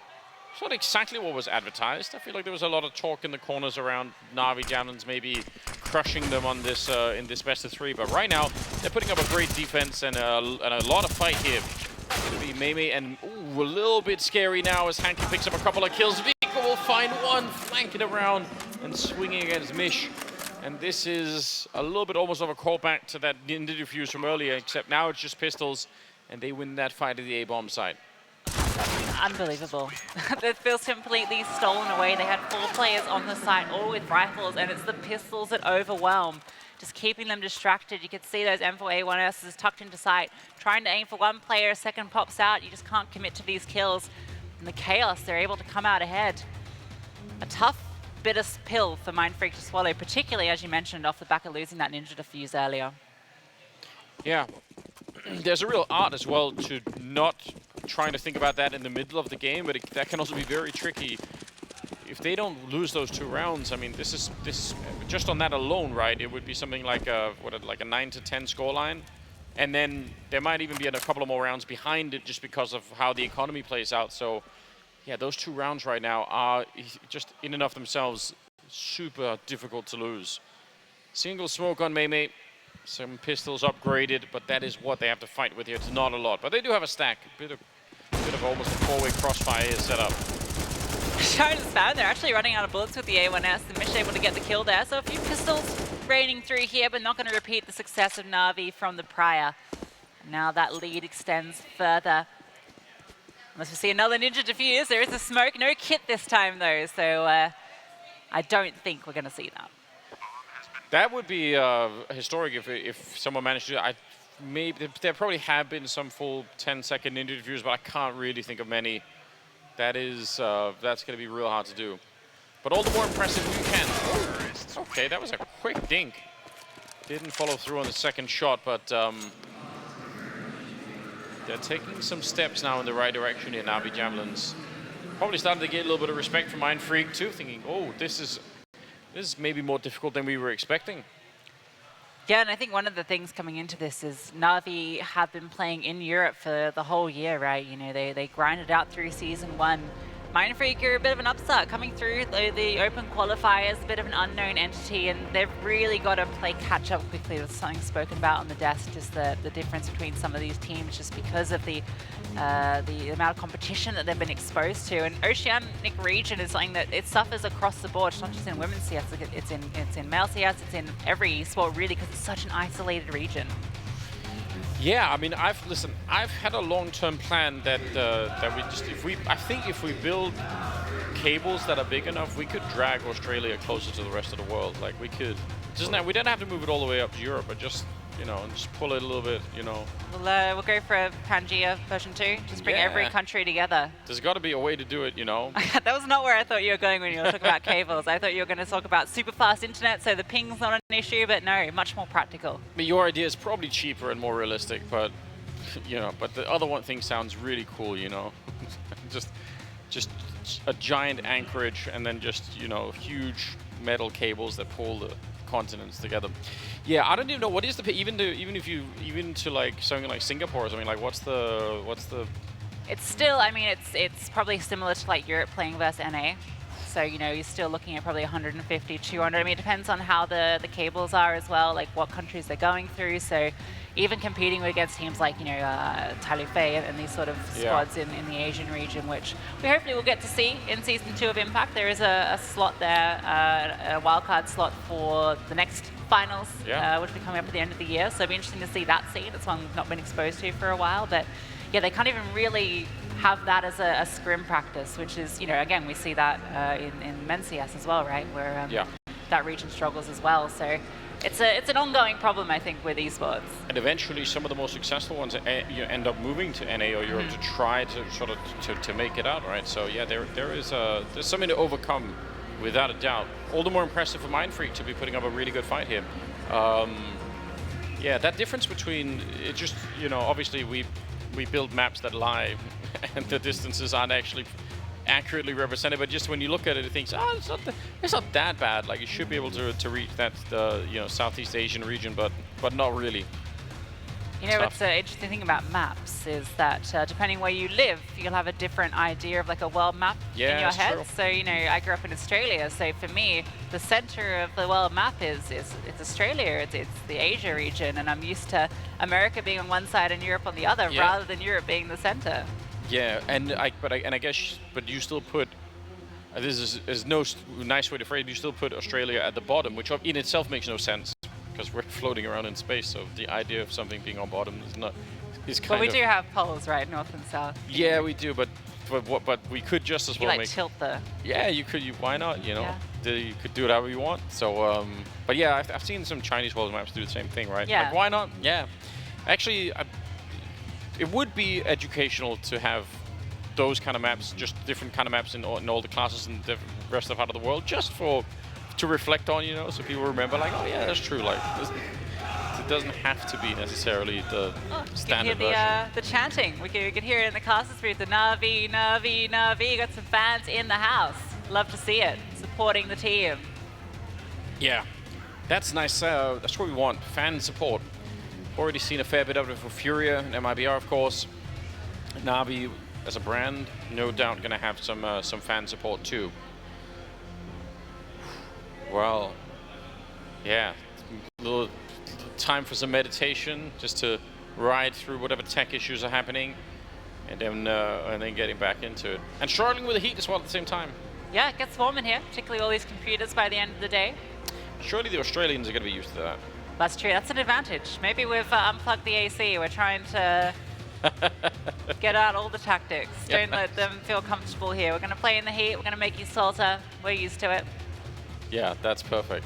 It's not exactly what was advertised. I feel like there was a lot of talk in the corners around NAVI Javelins maybe crushing them on this in this best of 3. But right now they're putting up a great defense and a lot of fight here. It's gonna be Meme and ooh, a little bit scary now as Hanka picks up a couple of kills. Vicu will find one, flanking around and swinging against Mish. And this is a little bit almost of a callback to that ninja defuse from earlier, except now it's just pistols, and they win that fight at the A-bomb site. Unbelievable. It feels completely stolen away. They had 4 players on the site, all with rifles, and it's the pistols that overwhelm, just keeping them distracted. You can see those M4A1Ss tucked into sight, trying to aim for one player, a second pops out. You just can't commit to these kills. In the chaos, they're able to come out ahead. A tough, bitter pill for Mindfreak to swallow, particularly, as you mentioned, off the back of losing that ninja defuse earlier. Yeah. There's a real art as well to not trying to think about that in the middle of the game, but that can also be very tricky. If they don't lose those 2 rounds, I mean, this is just on that alone, right? It would be something like a 9-10 scoreline, and then there might even be a couple of more rounds behind it just because of how the economy plays out. So, yeah, those 2 rounds right now are just in and of themselves super difficult to lose. Single smoke on Meme. Some pistols upgraded, but that is what they have to fight with here. It's not a lot, but they do have a stack. A bit of almost a 4-way crossfire here set up. Trying to spam, they're actually running out of bullets with the A1S, and Mish able to get the kill there. So a few pistols raining through here, but not going to repeat the success of Na'Vi from the prior. Now that lead extends further. Unless we see another ninja defuse, there is a smoke. No kit this time, though, so I don't think we're going to see that. That would be historic if someone managed to. Maybe there probably have been some full 10-second ninja defuse, but I can't really think of many. That's going to be real hard to do. But all the more impressive you can. Okay, that was a quick dink. Didn't follow through on the second shot, but they're taking some steps now in the right direction here, NAVI Javelins. Probably starting to get a little bit of respect from Mindfreak too, thinking, oh, this is maybe more difficult than we were expecting. Yeah, and I think one of the things coming into this is Na'Vi have been playing in Europe for the whole year, right? You know, they grinded out through Season 1. Mindfreak are a bit of an upstart coming through the open qualifiers, a bit of an unknown entity, and they've really got to play catch up quickly. There's something spoken about on the desk, just the difference between some of these teams, just because of the amount of competition that they've been exposed to. And Oceanic region is something that it suffers across the board. It's not just in women's CS, it's in male CS, it's in every sport really, because it's such an isolated region. Yeah, I mean, I've had a long-term plan that I think if we build cables that are big enough, we could drag Australia closer to the rest of the world. Like we could, we don't have to move it all the way up to Europe, but just just pull it a little bit, We'll go for a Pangea version 2. Just bring every country together. There's got to be a way to do it, That was not where I thought you were going when you were talking about cables. I thought you were going to talk about super fast internet, so the ping's not an issue, but no, much more practical. But your idea is probably cheaper and more realistic, but but the other one thing sounds really cool, just a giant anchorage and then just huge metal cables that pull the continents together. Yeah, I don't even know what is the even to like something like Singapore or something, like what's the It's still, I mean, it's probably similar to like Europe playing versus NA. So, you're still looking at probably 150, 200. I mean, it depends on how the cables are as well, like what countries they're going through. So even competing against teams like, Talufe and these sort of squads in the Asian region, which we hopefully will get to see in Season 2 of Impact. There is a slot there, a wildcard slot for the next finals, which will be coming up at the end of the year. So it'll be interesting to see that scene. It's one we've not been exposed to for a while. But yeah, they can't even really have that as a scrim practice, which is, again, we see that in men's CS as well, right? Where that region struggles as well. So it's an ongoing problem, I think, with esports. And eventually, some of the most successful ones end up moving to NA or Europe to try to sort of to make it out, right? So yeah, there's something to overcome, without a doubt. All the more impressive for Mindfreak to be putting up a really good fight here. Yeah, that difference between it just, you know, obviously we build maps that lie and the distances aren't actually accurately represented, but just when you look at it, it thinks, oh, it's not that bad. Like, you should be able to reach that, you know, Southeast Asian region, but not really. You know, what's the interesting thing about maps is that depending where you live, you'll have a different idea of like a world map in your head. True. So, you know, I grew up in Australia, so for me, the center of the world map it's Australia, it's the Asia region, and I'm used to America being on one side and Europe on the other, rather than Europe being the center. Yeah, and I guess, but you still put, this is no nice way to phrase it, you still put Australia at the bottom, which in itself makes no sense, because we're floating around in space, so the idea of something being on bottom is kind of... But we do have poles, right, north and south. Yeah, we do, but we could just as well make... tilt the... Yeah, you could, why not, you know? Yeah. You could do it however you want, so, but yeah, I've seen some Chinese world maps do the same thing, right? Yeah. Like, why not? Yeah. Actually, it would be educational to have those kind of maps, just different kind of maps in all the classes in the rest of the part of the world, just to reflect on, you know, so people remember, like, oh yeah, that's true. Like, it doesn't have to be necessarily the standard version. The chanting. We can hear it in the classes booth. The Navi, Navi, Navi. Got some fans in the house. Love to see it. Supporting the team. Yeah, that's nice. That's what we want. Fan support. Already seen a fair bit of it for Furia and MIBR, of course. Navi, as a brand, no doubt going to have some fan support too. Well, yeah, a little time for some meditation, just to ride through whatever tech issues are happening, and then getting back into it. And struggling with the heat as well at the same time. Yeah, it gets warm in here, particularly all these computers by the end of the day. Surely the Australians are going to be used to that. That's true. That's an advantage. Maybe we've unplugged the AC. We're trying to get out all the tactics. Don't let them feel comfortable here. We're going to play in the heat. We're going to make you salter. We're used to it. Yeah, that's perfect.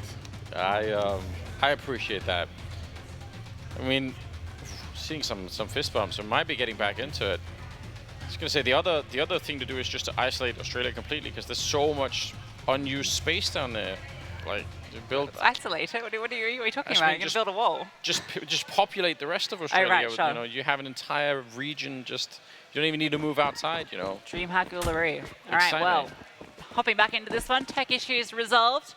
I appreciate that. I mean, seeing some fist bumps, I might be getting back into it. I was going to say the other thing to do is just to isolate Australia completely, because there's so much unused space down there. Like, build... Isolate it? What are you talking about? You're going to build a wall? Just populate the rest of Australia. Oh, right, sure. You know, you have an entire region, just... You don't even need to move outside, you know. Dreamhack Uluru. All right, well, hopping back into this one. Tech issues resolved.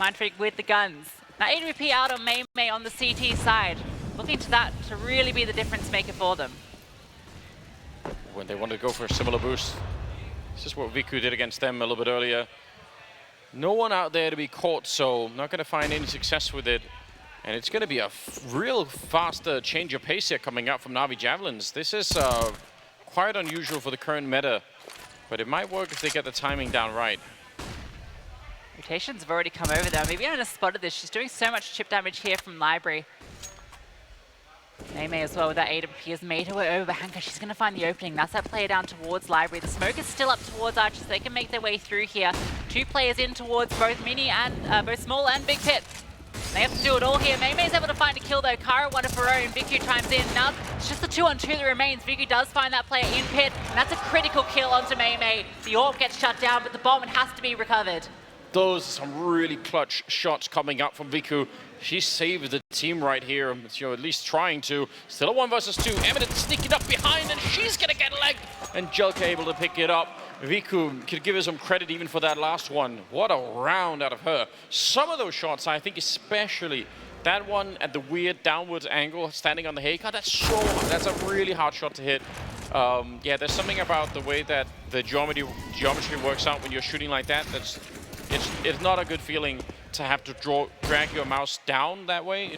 Mindfreak with the guns. Now, AWP out on Mei on the CT side. Looking to that to really be the difference maker for them. When they wanted to go for a similar boost. This is what vicu did against them a little bit earlier. No one out there to be caught, so not going to find any success with it. And it's going to be a real faster change of pace here coming out from NAVI Javelins. This is quite unusual for the current meta, but it might work if they get the timing down right. Rotations have already come over there. Maybe I haven't spotted this. She's doing so much chip damage here from Library. Mei as well with that AWP has made her way over Hanka. She's going to find the opening. That's that player down towards Library. The smoke is still up towards Archers. They can make their way through here. Two players in towards both Mini and both Small and Big Pit. They have to do it all here. Mei's able to find a kill though. Kara one of her own. vicu chimes in. Now it's just the 2-on-2 that remains. vicu does find that player in pit, and that's a critical kill onto Mei. The AWP gets shut down, but the bomb has to be recovered. Those are some really clutch shots coming up from vicu. She saved the team right here, you know, at least trying to. Still a 1 versus 2. Emiinent sneaking up behind, and she's gonna get legged. And Jelka able to pick it up. vicu could give her some credit even for that last one. What a round out of her. Some of those shots, I think especially that one at the weird downwards angle, standing on the haycart, that's so hard. That's a really hard shot to hit. Yeah, there's something about the way that the geometry works out when you're shooting like that. It's not a good feeling to have to drag your mouse down that way.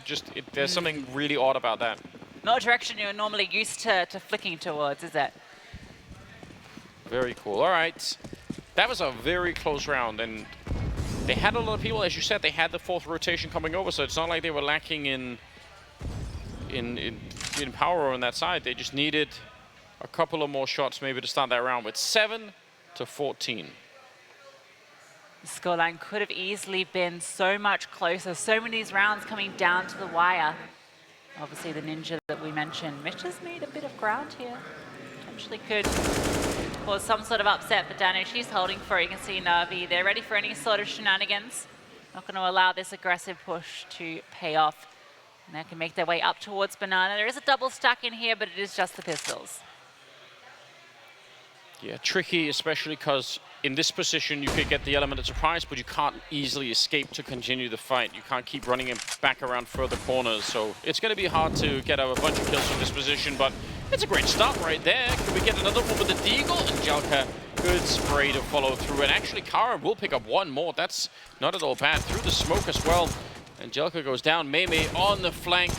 There's something really odd about that. Not a direction you're normally used to flicking towards, is it? Very cool. All right. That was a very close round, and they had a lot of people, as you said, they had the 4th rotation coming over, so it's not like they were lacking in power on that side. They just needed a couple of more shots maybe to start that round with 7-14. The scoreline could have easily been so much closer. So many of these rounds coming down to the wire. Obviously, the Ninja that we mentioned. Mitch has made a bit of ground here. Potentially could cause some sort of upset for Dano. She's holding for it. You can see NAVI. They're ready for any sort of shenanigans. Not going to allow this aggressive push to pay off. And they can make their way up towards Banana. There is a double stack in here, but it is just the pistols. Yeah, tricky, especially because in this position you could get the element of surprise, but you can't easily escape to continue the fight. You can't keep running him back around further corners, so it's going to be hard to get a bunch of kills from this position, but it's a great start right there. Can we get another one with the Deagle? Angelika, good spray to follow through, and actually Kara will pick up one more. That's not at all bad. Through the smoke as well. Angelika goes down. Mei on the flank.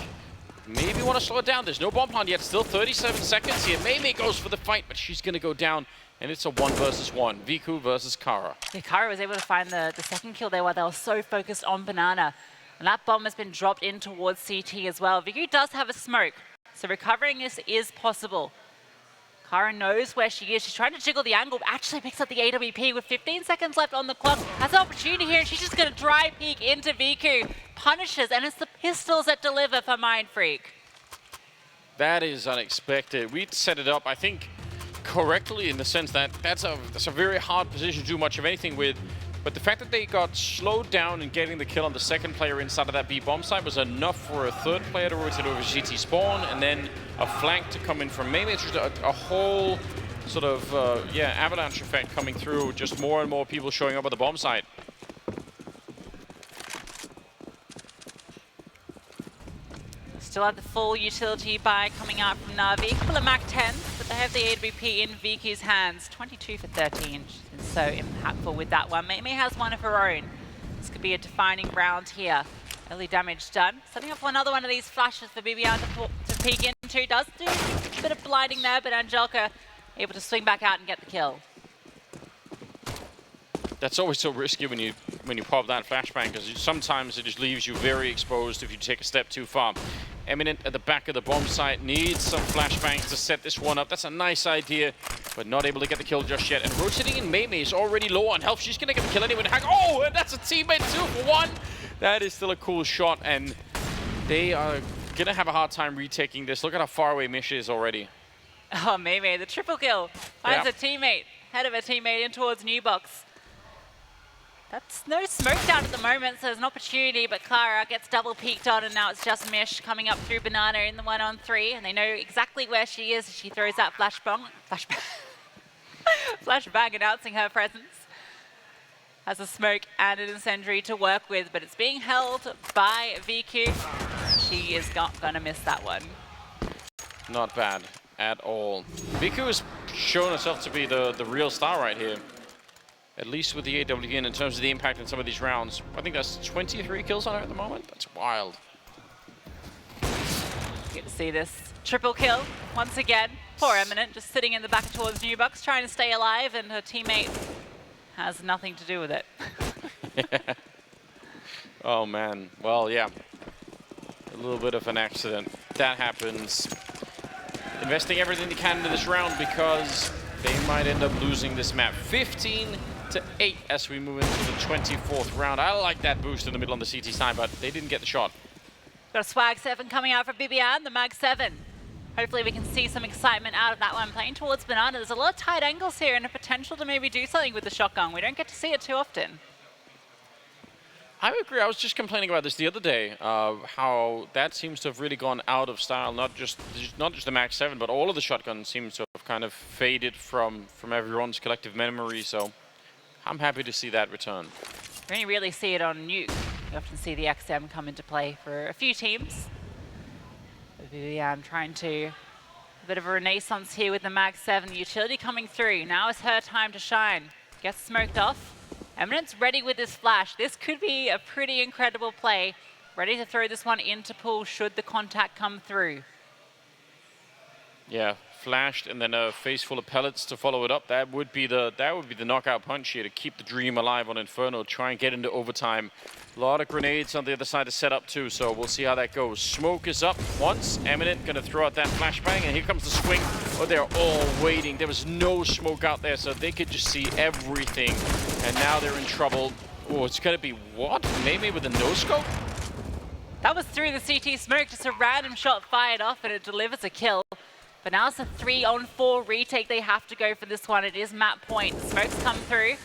Maybe want to slow it down. There's no bomb plant yet. Still 37 seconds here. Mei goes for the fight, but she's going to go down. And it's a 1 versus 1. vicu versus Kara. Yeah, Kara was able to find the second kill there while they were so focused on Banana. And that bomb has been dropped in towards CT as well. vicu does have a smoke, so recovering this is possible. Kara knows where she is. She's trying to jiggle the angle, but actually picks up the AWP with 15 seconds left on the clock. Has an opportunity here, and she's just going to dry peek into vicu. Punishes, and it's the pistols that deliver for Mindfreak. That is unexpected. We'd set it up, I think, correctly in the sense that that's a very hard position to do much of anything with. But the fact that they got slowed down in getting the kill on the second player inside of that B bomb site was enough for a third player to rotate over GT spawn, and then a flank to come in from Mei. It's just a whole sort of avalanche effect coming through. Just more and more people showing up at the bomb site. Still have the full utility buy coming out from NAVI. A couple of Mac 10s, but they have the AWP in vicu's hands. 22 for 13. She's been so impactful with that one. Mei has one of her own. This could be a defining round here. Early damage done. Setting up for another one of these flashes for Bibian to peek into. Does do a bit of blinding there, but Angelika able to swing back out and get the kill. That's always so risky when you pop that flashbang, because sometimes it just leaves you very exposed if you take a step too far. Emiinent at the back of the bomb site needs some flashbangs to set this one up. That's a nice idea, but not able to get the kill just yet. And rotating in Mei is already low on health. She's going to get the kill anyway. Hanka, oh, and that's a teammate 2 for 1. That is still a cool shot, and they are going to have a hard time retaking this. Look at how far away Mish is already. Oh, Mei, the triple kill. Finds a teammate, head of a teammate in towards New Box. That's no smoke down at the moment, so there's an opportunity, but Kara gets double peeked on, and now it's just Mish coming up through Banana in the 1-on-3, and they know exactly where she is as she throws that flashbang announcing her presence. Has a smoke and an incendiary to work with, but it's being held by vicu. She is not gonna miss that one. Not bad at all. vicu has shown herself to be the real star right here. At least with the AWN in terms of the impact in some of these rounds. I think that's 23 kills on her at the moment. That's wild. Get to see this triple kill once again. Poor Emiinent just sitting in the back towards New Box, trying to stay alive, and her teammate has nothing to do with it. Oh man, well yeah. A little bit of an accident. That happens. Investing everything they can into this round because they might end up losing this map. 15-8 as we move into the 24th round. I like that boost in the middle on the CT side, but they didn't get the shot. Got a swag 7 coming out for Bibian, the Mag 7. Hopefully we can see some excitement out of that one. Playing towards Banana, there's a lot of tight angles here and a potential to maybe do something with the shotgun. We don't get to see it too often. I would agree. I was just complaining about this the other day, how that seems to have really gone out of style. Not just the Mag 7, but all of the shotguns seem to have kind of faded from everyone's collective memory. So I'm happy to see that return. We only really see it on Nuke. You often see the XM come into play for a few teams. I'm trying to a bit of a renaissance here with the Mag 7. The utility coming through. Now is her time to shine. Gets smoked off. Emiinent's ready with this flash. This could be a pretty incredible play. Ready to throw this one into pool should the contact come through. Yeah, flashed and then a face full of pellets to follow it up. That would be the knockout punch here to keep the dream alive on Inferno. Try and get into overtime. A lot of grenades on the other side to set up too, so we'll see how that goes. Smoke is up once. Emiinent gonna throw out that flashbang, and here comes the swing. Oh, they're all waiting. There was no smoke out there, so they could just see everything. And now they're in trouble. Oh, it's gonna be what? Mei with a no-scope? That was through the CT smoke, just a random shot fired off, and it delivers a kill. But now it's a 3-on-4 retake. They have to go for this one. It is map point. The smokes come through.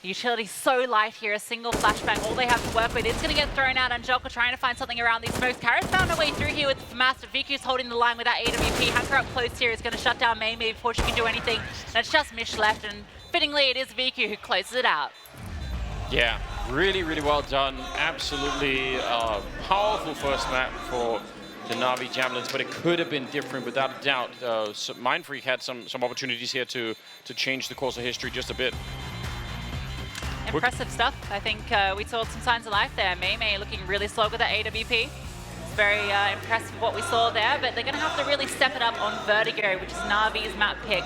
The utility's so light here, a single flashbang, all they have to work with. It's going to get thrown out. Angelka trying to find something around these smokes. Karis found her way through here with Master. vicu's holding the line with that AWP. Hanka up close here is going to shut down Mei before she can do anything. And it's just Mish left, and fittingly it is vicu who closes it out. Yeah, really, really well done. Absolutely powerful first map for the NAVI Javelins, but it could have been different without a doubt. So Mindfreak had some opportunities here to change the course of history just a bit. Impressive stuff. I think we saw some signs of life there. Mei looking really slow with that AWP. It's very impressive what we saw there, but they're going to have to really step it up on Vertigo, which is NAVI's map pick.